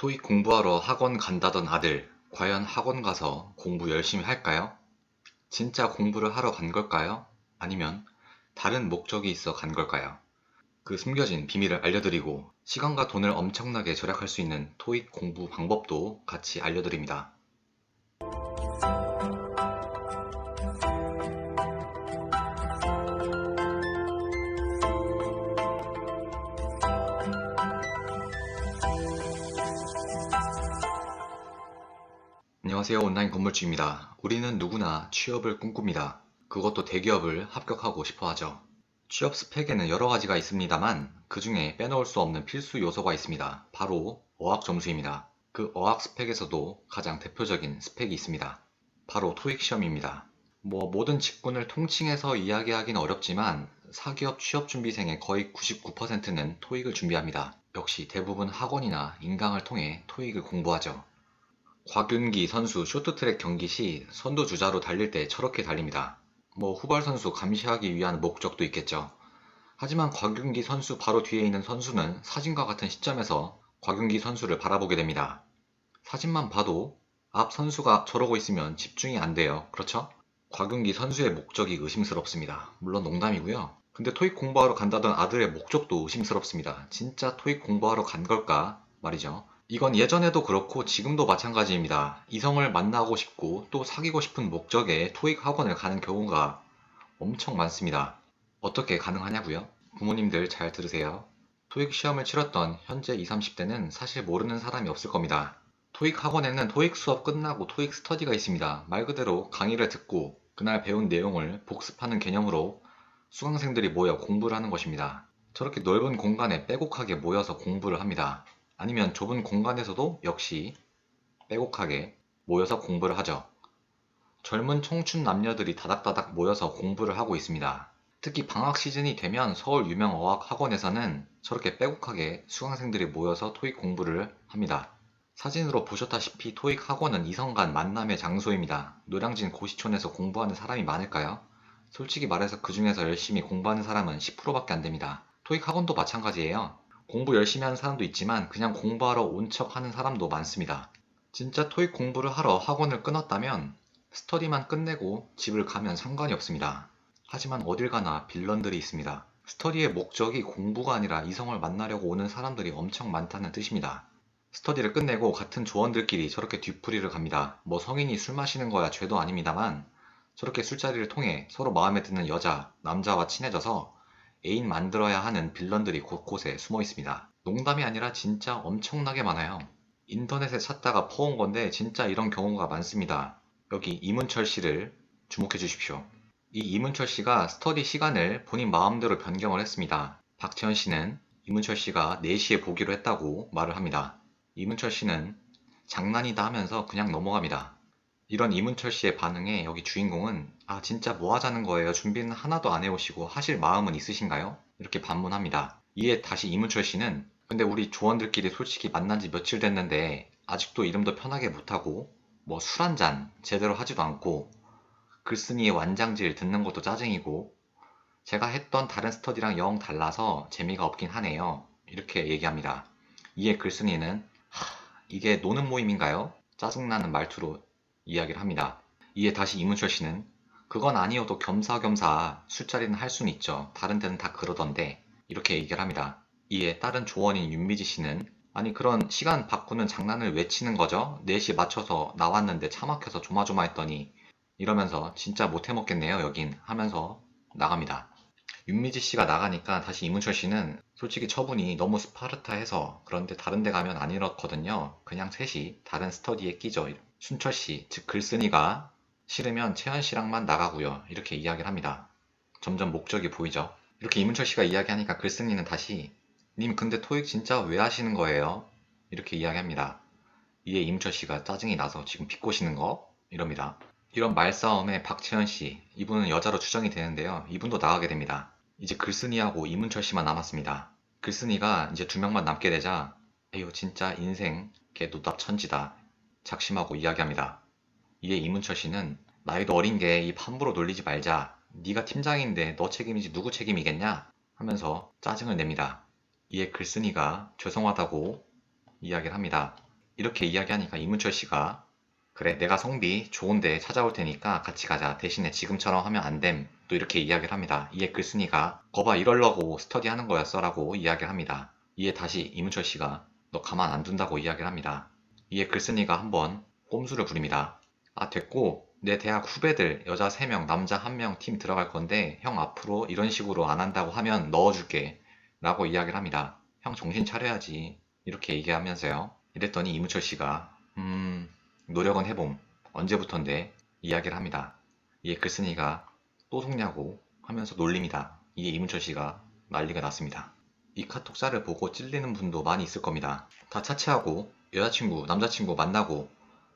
토익 공부하러 학원 간다던 아들, 과연 학원 가서 공부 열심히 할까요? 진짜 공부를 하러 간 걸까요? 아니면 다른 목적이 있어 간 걸까요? 그 숨겨진 비밀을 알려드리고 시간과 돈을 엄청나게 절약할 수 있는 토익 공부 방법도 같이 알려드립니다. 안녕하세요. 온라인 건물주입니다. 우리는 누구나 취업을 꿈꿉니다. 그것도 대기업을 합격하고 싶어 하죠. 취업 스펙에는 여러 가지가 있습니다만 그 중에 빼놓을 수 없는 필수 요소가 있습니다. 바로 어학 점수입니다. 그 어학 스펙에서도 가장 대표적인 스펙이 있습니다. 바로 토익 시험입니다. 모든 직군을 통칭해서 이야기하기는 어렵지만 사기업 취업준비생의 거의 99%는 토익을 준비합니다. 역시 대부분 학원이나 인강을 통해 토익을 공부하죠. 곽윤기 선수 쇼트트랙 경기 시 선두주자로 달릴 때 저렇게 달립니다. 후발 선수 감시하기 위한 목적도 있겠죠. 하지만 곽윤기 선수 바로 뒤에 있는 선수는 사진과 같은 시점에서 곽윤기 선수를 바라보게 됩니다. 사진만 봐도 앞 선수가 저러고 있으면 집중이 안 돼요. 그렇죠? 곽윤기 선수의 목적이 의심스럽습니다. 물론 농담이고요. 근데 토익 공부하러 간다던 아들의 목적도 의심스럽습니다. 진짜 토익 공부하러 간 걸까 말이죠. 이건 예전에도 그렇고 지금도 마찬가지입니다. 이성을 만나고 싶고 또 사귀고 싶은 목적에 토익 학원을 가는 경우가 엄청 많습니다. 어떻게 가능하냐고요? 부모님들 잘 들으세요. 토익 시험을 치렀던 현재 20, 30대는 사실 모르는 사람이 없을 겁니다. 토익 학원에는 토익 수업 끝나고 토익 스터디가 있습니다. 말 그대로 강의를 듣고 그날 배운 내용을 복습하는 개념으로 수강생들이 모여 공부를 하는 것입니다. 저렇게 넓은 공간에 빼곡하게 모여서 공부를 합니다. 아니면 좁은 공간에서도 역시 빼곡하게 모여서 공부를 하죠. 젊은 청춘 남녀들이 다닥다닥 모여서 공부를 하고 있습니다. 특히 방학 시즌이 되면 서울 유명 어학 학원에서는 저렇게 빼곡하게 수강생들이 모여서 토익 공부를 합니다. 사진으로 보셨다시피 토익 학원은 이성 간 만남의 장소입니다. 노량진 고시촌에서 공부하는 사람이 많을까요? 솔직히 말해서 그 중에서 열심히 공부하는 사람은 10%밖에 안 됩니다. 토익 학원도 마찬가지예요. 공부 열심히 하는 사람도 있지만 그냥 공부하러 온 척 하는 사람도 많습니다. 진짜 토익 공부를 하러 학원을 끊었다면 스터디만 끝내고 집을 가면 상관이 없습니다. 하지만 어딜 가나 빌런들이 있습니다. 스터디의 목적이 공부가 아니라 이성을 만나려고 오는 사람들이 엄청 많다는 뜻입니다. 스터디를 끝내고 같은 조원들끼리 저렇게 뒤풀이를 갑니다. 성인이 술 마시는 거야 죄도 아닙니다만 저렇게 술자리를 통해 서로 마음에 드는 여자, 남자와 친해져서 애인 만들어야 하는 빌런들이 곳곳에 숨어 있습니다. 농담이 아니라 진짜 엄청나게 많아요. 인터넷에 찾다가 퍼온 건데 진짜 이런 경우가 많습니다. 여기 이문철 씨를 주목해 주십시오. 이 이문철 씨가 스터디 시간을 본인 마음대로 변경을 했습니다. 박채연 씨는 이문철 씨가 4시에 보기로 했다고 말을 합니다. 이문철 씨는 장난이다 하면서 그냥 넘어갑니다. 이런 이문철 씨의 반응에 여기 주인공은 진짜 뭐 하자는 거예요? 준비는 하나도 안 해오시고 하실 마음은 있으신가요? 이렇게 반문합니다. 이에 다시 이문철 씨는 근데 우리 조원들끼리 솔직히 만난 지 며칠 됐는데 아직도 이름도 편하게 못하고 술 한 잔 제대로 하지도 않고 글쓴이의 완장질 듣는 것도 짜증이고 제가 했던 다른 스터디랑 영 달라서 재미가 없긴 하네요. 이렇게 얘기합니다. 이에 글쓴이는 이게 노는 모임인가요? 짜증나는 말투로 이야기를 합니다. 이에 다시 이문철 씨는 그건 아니어도 겸사겸사 술자리는 할 수는 있죠. 다른 데는 다 그러던데 이렇게 얘기를 합니다. 이에 다른 조원인 윤미지 씨는 아니 그런 시간 바꾸는 장난을 왜 치는 거죠? 4시 맞춰서 나왔는데 차 막혀서 조마조마했더니 이러면서 진짜 못해먹겠네요 여긴 하면서 나갑니다. 윤미지 씨가 나가니까 다시 이문철 씨는 솔직히 처분이 너무 스파르타해서 그런데 다른 데 가면 안 이렇거든요. 그냥 셋이 다른 스터디에 끼죠. 순철 씨, 즉 글쓴이가 싫으면 채연 씨랑만 나가고요. 이렇게 이야기를 합니다. 점점 목적이 보이죠. 이렇게 이문철 씨가 이야기하니까 글쓴이는 다시 님 근데 토익 진짜 왜 하시는 거예요? 이렇게 이야기합니다. 이에 이문철 씨가 짜증이 나서 지금 비꼬시는 거? 이럽니다. 이런 말싸움에 박채연 씨, 이분은 여자로 추정이 되는데요. 이분도 나가게 됩니다. 이제 글쓴이하고 이문철 씨만 남았습니다. 글쓴이가 이제 2명만 남게 되자 에휴 진짜 인생 개 노답 천지다. 작심하고 이야기합니다. 이에 이문철 씨는 나이도 어린 게 입 함부로 놀리지 말자. 네가 팀장인데 너 책임이지 누구 책임이겠냐? 하면서 짜증을 냅니다. 이에 글쓴이가 죄송하다고 이야기를 합니다. 이렇게 이야기하니까 이문철 씨가 그래, 내가 성비 좋은데 찾아올 테니까 같이 가자. 대신에 지금처럼 하면 안 됨. 또 이렇게 이야기를 합니다. 이에 글쓴이가 거봐 이러려고 스터디 하는 거였어 라고 이야기를 합니다. 이에 다시 이문철 씨가 너 가만 안 둔다고 이야기를 합니다. 이에 글쓴이가 한번 꼼수를 부립니다. 아, 됐고 내 대학 후배들 여자 3명 남자 1명 팀 들어갈 건데 형 앞으로 이런 식으로 안 한다고 하면 넣어줄게 라고 이야기를 합니다. 형 정신 차려야지. 이렇게 얘기하면서요. 이랬더니 이문철 씨가 노력은 해봄. 언제부턴데? 이야기를 합니다. 이에 글쓴이가 또 속냐고 하면서 놀립니다. 이에 이문철 씨가 난리가 났습니다. 이 카톡사를 보고 찔리는 분도 많이 있을 겁니다. 다 차치하고 여자친구, 남자친구 만나고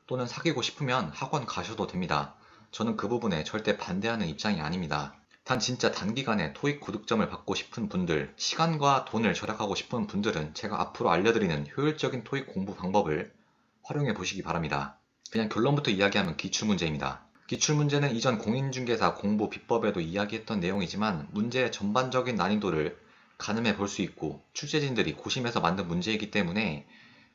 또는 사귀고 싶으면 학원 가셔도 됩니다. 저는 그 부분에 절대 반대하는 입장이 아닙니다. 단 진짜 단기간에 토익 고득점을 받고 싶은 분들, 시간과 돈을 절약하고 싶은 분들은 제가 앞으로 알려드리는 효율적인 토익 공부 방법을 활용해 보시기 바랍니다. 그냥 결론부터 이야기하면 기출문제입니다. 기출문제는 이전 공인중개사 공부 비법에도 이야기했던 내용이지만 문제의 전반적인 난이도를 가늠해 볼 수 있고 출제진들이 고심해서 만든 문제이기 때문에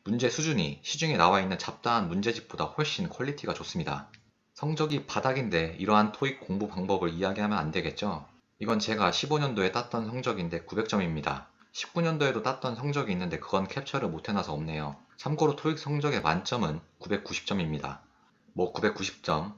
문제 수준이 시중에 나와 있는 잡다한 문제집보다 훨씬 퀄리티가 좋습니다. 성적이 바닥인데 이러한 토익 공부 방법을 이야기하면 안 되겠죠? 이건 제가 15년도에 땄던 성적인데 900점입니다. 19년도에도 땄던 성적이 있는데 그건 캡처를 못 해놔서 없네요. 참고로 토익 성적의 만점은 990점입니다. 뭐 990점,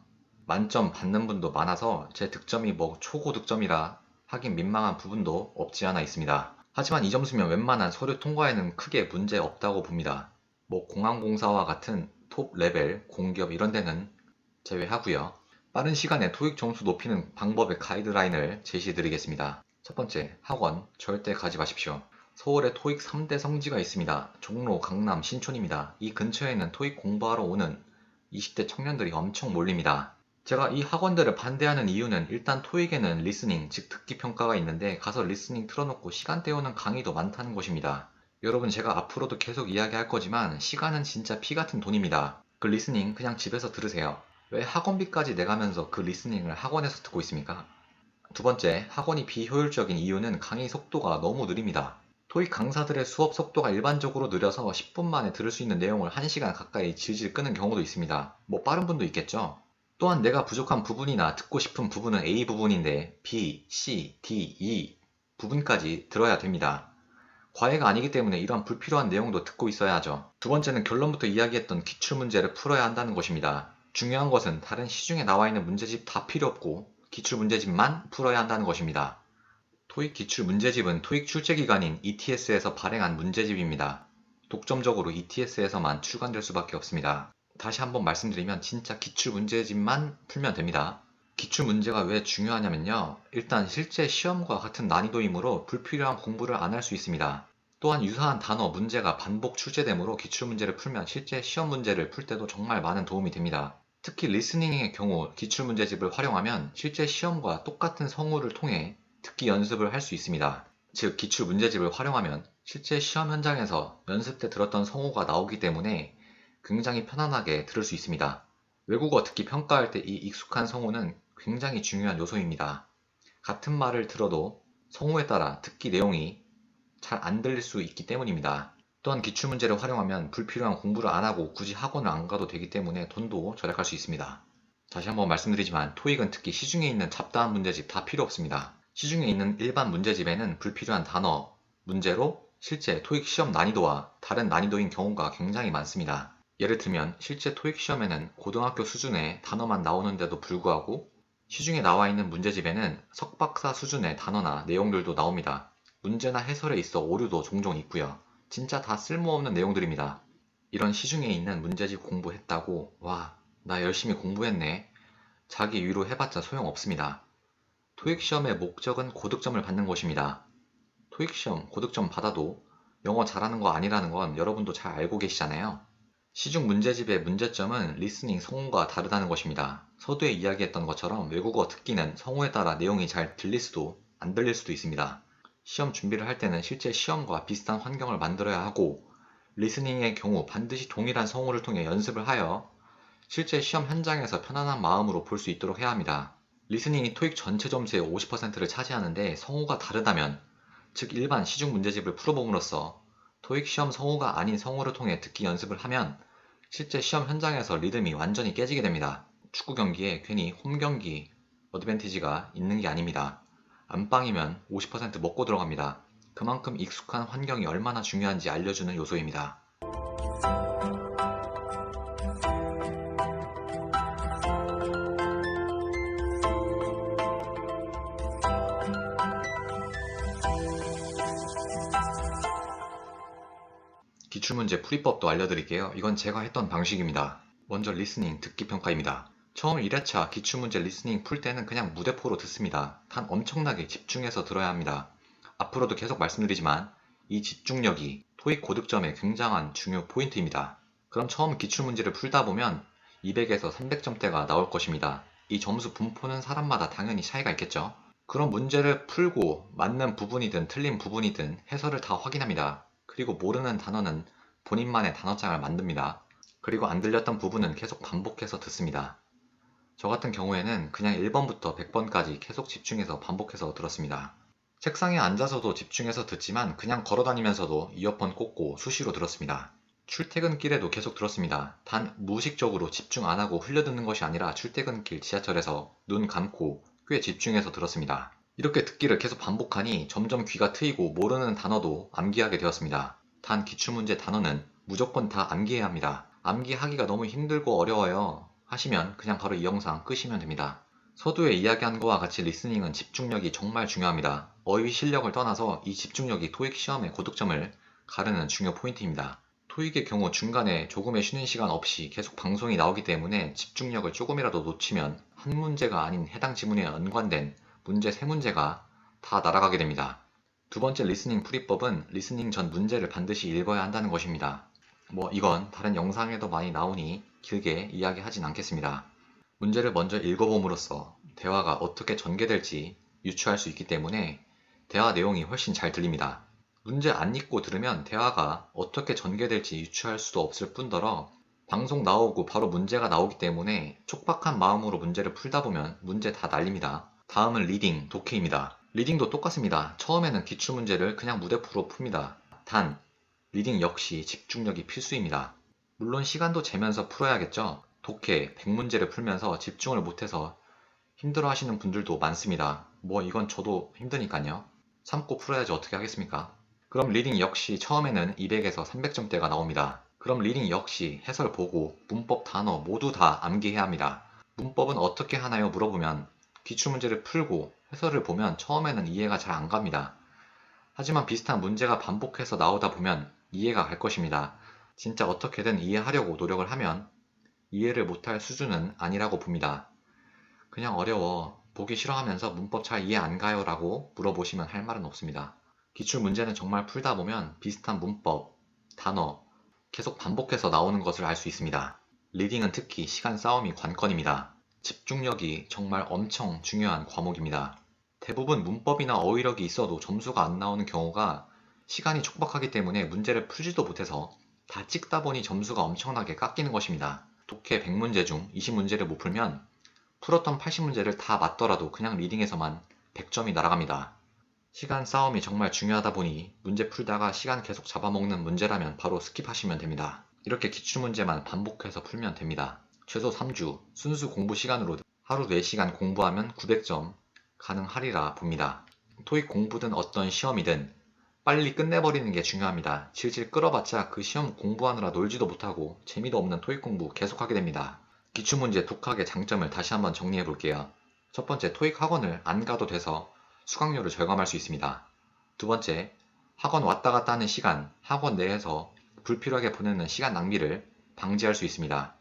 만점 받는 분도 많아서 제 득점이 뭐 초고득점이라 하긴 민망한 부분도 없지 않아 있습니다. 하지만 이 점수면 웬만한 서류 통과에는 크게 문제 없다고 봅니다. 뭐 공항공사와 같은 톱 레벨 공기업 이런 데는 제외하고요. 빠른 시간에 토익 점수 높이는 방법의 가이드라인을 제시해 드리겠습니다. 첫 번째, 학원 절대 가지 마십시오. 서울에 토익 3대 성지가 있습니다. 종로, 강남, 신촌입니다. 이 근처에는 토익 공부하러 오는 20대 청년들이 엄청 몰립니다. 제가 이 학원들을 반대하는 이유는 일단 토익에는 리스닝, 즉 듣기 평가가 있는데 가서 리스닝 틀어놓고 시간 때우는 강의도 많다는 것입니다. 여러분 제가 앞으로도 계속 이야기할 거지만 시간은 진짜 피 같은 돈입니다. 그 리스닝 그냥 집에서 들으세요. 왜 학원비까지 내가면서 그 리스닝을 학원에서 듣고 있습니까? 두 번째, 학원이 비효율적인 이유는 강의 속도가 너무 느립니다. 토익 강사들의 수업 속도가 일반적으로 느려서 10분 만에 들을 수 있는 내용을 1시간 가까이 질질 끄는 경우도 있습니다. 뭐 빠른 분도 있겠죠. 또한 내가 부족한 부분이나 듣고 싶은 부분은 A 부분인데 B, C, D, E 부분까지 들어야 됩니다. 과외가 아니기 때문에 이런 불필요한 내용도 듣고 있어야 하죠. 두 번째는 결론부터 이야기했던 기출문제를 풀어야 한다는 것입니다. 중요한 것은 다른 시중에 나와 있는 문제집 다 필요 없고 기출문제집만 풀어야 한다는 것입니다. 토익 기출문제집은 토익 출제기관인 ETS에서 발행한 문제집입니다. 독점적으로 ETS에서만 출간될 수밖에 없습니다. 다시 한번 말씀드리면 진짜 기출문제집만 풀면 됩니다. 기출문제가 왜 중요하냐면요. 일단 실제 시험과 같은 난이도이므로 불필요한 공부를 안 할 수 있습니다. 또한 유사한 단어, 문제가 반복 출제되므로 기출문제를 풀면 실제 시험 문제를 풀 때도 정말 많은 도움이 됩니다. 특히 리스닝의 경우 기출문제집을 활용하면 실제 시험과 똑같은 성우를 통해 듣기 연습을 할 수 있습니다. 즉, 기출문제집을 활용하면 실제 시험 현장에서 연습 때 들었던 성우가 나오기 때문에 굉장히 편안하게 들을 수 있습니다. 외국어 듣기 평가할 때 이 익숙한 성우는 굉장히 중요한 요소입니다. 같은 말을 들어도 성우에 따라 듣기 내용이 잘 안 들릴 수 있기 때문입니다. 또한 기출문제를 활용하면 불필요한 공부를 안 하고 굳이 학원을 안 가도 되기 때문에 돈도 절약할 수 있습니다. 다시 한번 말씀드리지만 토익은 특히 시중에 있는 잡다한 문제집 다 필요 없습니다. 시중에 있는 일반 문제집에는 불필요한 단어, 문제로 실제 토익 시험 난이도와 다른 난이도인 경우가 굉장히 많습니다. 예를 들면 실제 토익 시험에는 고등학교 수준의 단어만 나오는데도 불구하고 시중에 나와 있는 문제집에는 석박사 수준의 단어나 내용들도 나옵니다. 문제나 해설에 있어 오류도 종종 있고요. 진짜 다 쓸모없는 내용들입니다. 이런 시중에 있는 문제집 공부했다고 와, 나 열심히 공부했네. 자기 위로해봤자 소용없습니다. 토익 시험의 목적은 고득점을 받는 것입니다. 토익 시험 고득점 받아도 영어 잘하는 거 아니라는 건 여러분도 잘 알고 계시잖아요. 시중 문제집의 문제점은 리스닝 성우가 다르다는 것입니다. 서두에 이야기했던 것처럼 외국어 듣기는 성우에 따라 내용이 잘 들릴 수도 안 들릴 수도 있습니다. 시험 준비를 할 때는 실제 시험과 비슷한 환경을 만들어야 하고 리스닝의 경우 반드시 동일한 성우를 통해 연습을 하여 실제 시험 현장에서 편안한 마음으로 볼 수 있도록 해야 합니다. 리스닝이 토익 전체 점수의 50%를 차지하는데 성우가 다르다면, 즉 일반 시중 문제집을 풀어봄으로써 토익 시험 성우가 아닌 성우를 통해 듣기 연습을 하면 실제 시험 현장에서 리듬이 완전히 깨지게 됩니다. 축구 경기에 괜히 홈 경기 어드밴티지가 있는 게 아닙니다. 안방이면 50% 먹고 들어갑니다. 그만큼 익숙한 환경이 얼마나 중요한지 알려주는 요소입니다. 기출문제 풀이법도 알려드릴게요. 이건 제가 했던 방식입니다. 먼저 리스닝, 듣기 평가입니다. 처음 1회차 기출문제 리스닝 풀 때는 그냥 무대포로 듣습니다. 단 엄청나게 집중해서 들어야 합니다. 앞으로도 계속 말씀드리지만 이 집중력이 토익 고득점의 굉장한 중요 포인트입니다. 그럼 처음 기출문제를 풀다 보면 200에서 300점대가 나올 것입니다. 이 점수 분포는 사람마다 당연히 차이가 있겠죠. 그럼 문제를 풀고 맞는 부분이든 틀린 부분이든 해설을 다 확인합니다. 그리고 모르는 단어는 본인만의 단어장을 만듭니다. 그리고 안 들렸던 부분은 계속 반복해서 듣습니다. 저 같은 경우에는 그냥 1번부터 100번까지 계속 집중해서 반복해서 들었습니다. 책상에 앉아서도 집중해서 듣지만 그냥 걸어다니면서도 이어폰 꽂고 수시로 들었습니다. 출퇴근길에도 계속 들었습니다. 단 무의식적으로 집중 안 하고 흘려듣는 것이 아니라 출퇴근길 지하철에서 눈 감고 꽤 집중해서 들었습니다. 이렇게 듣기를 계속 반복하니 점점 귀가 트이고 모르는 단어도 암기하게 되었습니다. 단 기출문제 단어는 무조건 다 암기해야 합니다. 암기하기가 너무 힘들고 어려워요 하시면 그냥 바로 이 영상 끄시면 됩니다. 서두에 이야기한 것과 같이 리스닝은 집중력이 정말 중요합니다. 어휘 실력을 떠나서 이 집중력이 토익 시험의 고득점을 가르는 중요 포인트입니다. 토익의 경우 중간에 조금의 쉬는 시간 없이 계속 방송이 나오기 때문에 집중력을 조금이라도 놓치면 한 문제가 아닌 해당 지문에 연관된 문제 3문제가 다 날아가게 됩니다. 두 번째 리스닝 풀이법은 리스닝 전 문제를 반드시 읽어야 한다는 것입니다. 이건 다른 영상에도 많이 나오니 길게 이야기하진 않겠습니다. 문제를 먼저 읽어봄으로써 대화가 어떻게 전개될지 유추할 수 있기 때문에 대화 내용이 훨씬 잘 들립니다. 문제 안 읽고 들으면 대화가 어떻게 전개될지 유추할 수도 없을 뿐더러 방송 나오고 바로 문제가 나오기 때문에 촉박한 마음으로 문제를 풀다 보면 문제 다 날립니다. 다음은 리딩, 독해입니다. 리딩도 똑같습니다. 처음에는 기출문제를 그냥 무대포로 풉니다. 단, 리딩 역시 집중력이 필수입니다. 물론 시간도 재면서 풀어야겠죠. 독해, 100문제를 풀면서 집중을 못해서 힘들어 하시는 분들도 많습니다. 이건 저도 힘드니까요. 참고 풀어야지 어떻게 하겠습니까? 그럼 리딩 역시 처음에는 200에서 300점대가 나옵니다. 그럼 리딩 역시 해설 보고 문법 단어 모두 다 암기해야 합니다. 문법은 어떻게 하나요? 물어보면 기출문제를 풀고 해설을 보면 처음에는 이해가 잘 안 갑니다. 하지만 비슷한 문제가 반복해서 나오다 보면 이해가 갈 것입니다. 진짜 어떻게든 이해하려고 노력을 하면 이해를 못할 수준은 아니라고 봅니다. 그냥 어려워, 보기 싫어하면서 문법 잘 이해 안 가요? 라고 물어보시면 할 말은 없습니다. 기출문제는 정말 풀다 보면 비슷한 문법, 단어 계속 반복해서 나오는 것을 알 수 있습니다. 리딩은 특히 시간 싸움이 관건입니다. 집중력이 정말 엄청 중요한 과목입니다. 대부분 문법이나 어휘력이 있어도 점수가 안 나오는 경우가 시간이 촉박하기 때문에 문제를 풀지도 못해서 다 찍다 보니 점수가 엄청나게 깎이는 것입니다. 독해 100문제 중 20문제를 못 풀면 풀었던 80문제를 다 맞더라도 그냥 리딩에서만 100점이 날아갑니다. 시간 싸움이 정말 중요하다 보니 문제 풀다가 시간 계속 잡아먹는 문제라면 바로 스킵하시면 됩니다. 이렇게 기출문제만 반복해서 풀면 됩니다. 최소 3주 순수 공부 시간으로 하루 4시간 공부하면 900점 가능하리라 봅니다. 토익 공부든 어떤 시험이든 빨리 끝내버리는 게 중요합니다. 질질 끌어봤자 그 시험 공부하느라 놀지도 못하고 재미도 없는 토익 공부 계속하게 됩니다. 기출문제 독학의 장점을 다시 한번 정리해 볼게요. 첫 번째, 토익 학원을 안 가도 돼서 수강료를 절감할 수 있습니다. 두 번째, 학원 왔다 갔다 하는 시간, 학원 내에서 불필요하게 보내는 시간 낭비를 방지할 수 있습니다.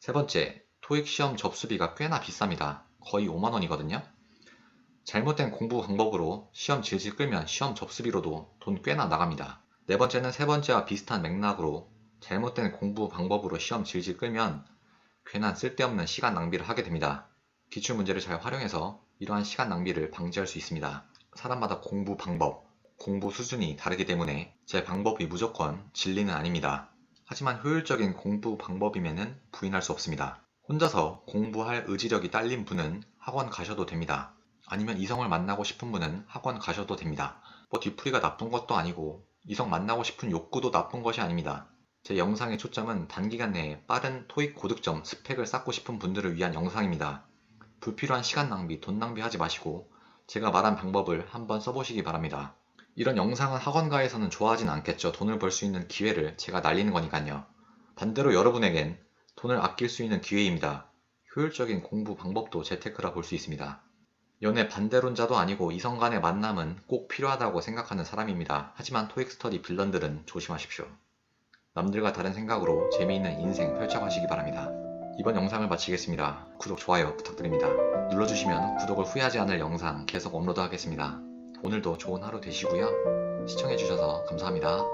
세 번째, 토익 시험 접수비가 꽤나 비쌉니다. 거의 5만원이거든요. 잘못된 공부 방법으로 시험 질질 끌면 시험 접수비로도 돈 꽤나 나갑니다. 네 번째는 세 번째와 비슷한 맥락으로 잘못된 공부 방법으로 시험 질질 끌면 괜한 쓸데없는 시간 낭비를 하게 됩니다. 기출문제를 잘 활용해서 이러한 시간 낭비를 방지할 수 있습니다. 사람마다 공부 방법, 공부 수준이 다르기 때문에 제 방법이 무조건 진리는 아닙니다. 하지만 효율적인 공부 방법임에는 부인할 수 없습니다. 혼자서 공부할 의지력이 딸린 분은 학원 가셔도 됩니다. 아니면 이성을 만나고 싶은 분은 학원 가셔도 됩니다. 뒤풀이가 나쁜 것도 아니고 이성 만나고 싶은 욕구도 나쁜 것이 아닙니다. 제 영상의 초점은 단기간 내에 빠른 토익 고득점 스펙을 쌓고 싶은 분들을 위한 영상입니다. 불필요한 시간 낭비, 돈 낭비하지 마시고 제가 말한 방법을 한번 써보시기 바랍니다. 이런 영상은 학원가에서는 좋아하진 않겠죠. 돈을 벌 수 있는 기회를 제가 날리는 거니까요. 반대로 여러분에겐 돈을 아낄 수 있는 기회입니다. 효율적인 공부 방법도 재테크라 볼 수 있습니다. 연애 반대론자도 아니고 이성 간의 만남은 꼭 필요하다고 생각하는 사람입니다. 하지만 토익 스터디 빌런들은 조심하십시오. 남들과 다른 생각으로 재미있는 인생 펼쳐가시기 바랍니다. 이번 영상을 마치겠습니다. 구독, 좋아요 부탁드립니다. 눌러주시면 구독을 후회하지 않을 영상 계속 업로드하겠습니다. 오늘도 좋은 하루 되시고요. 시청해주셔서 감사합니다.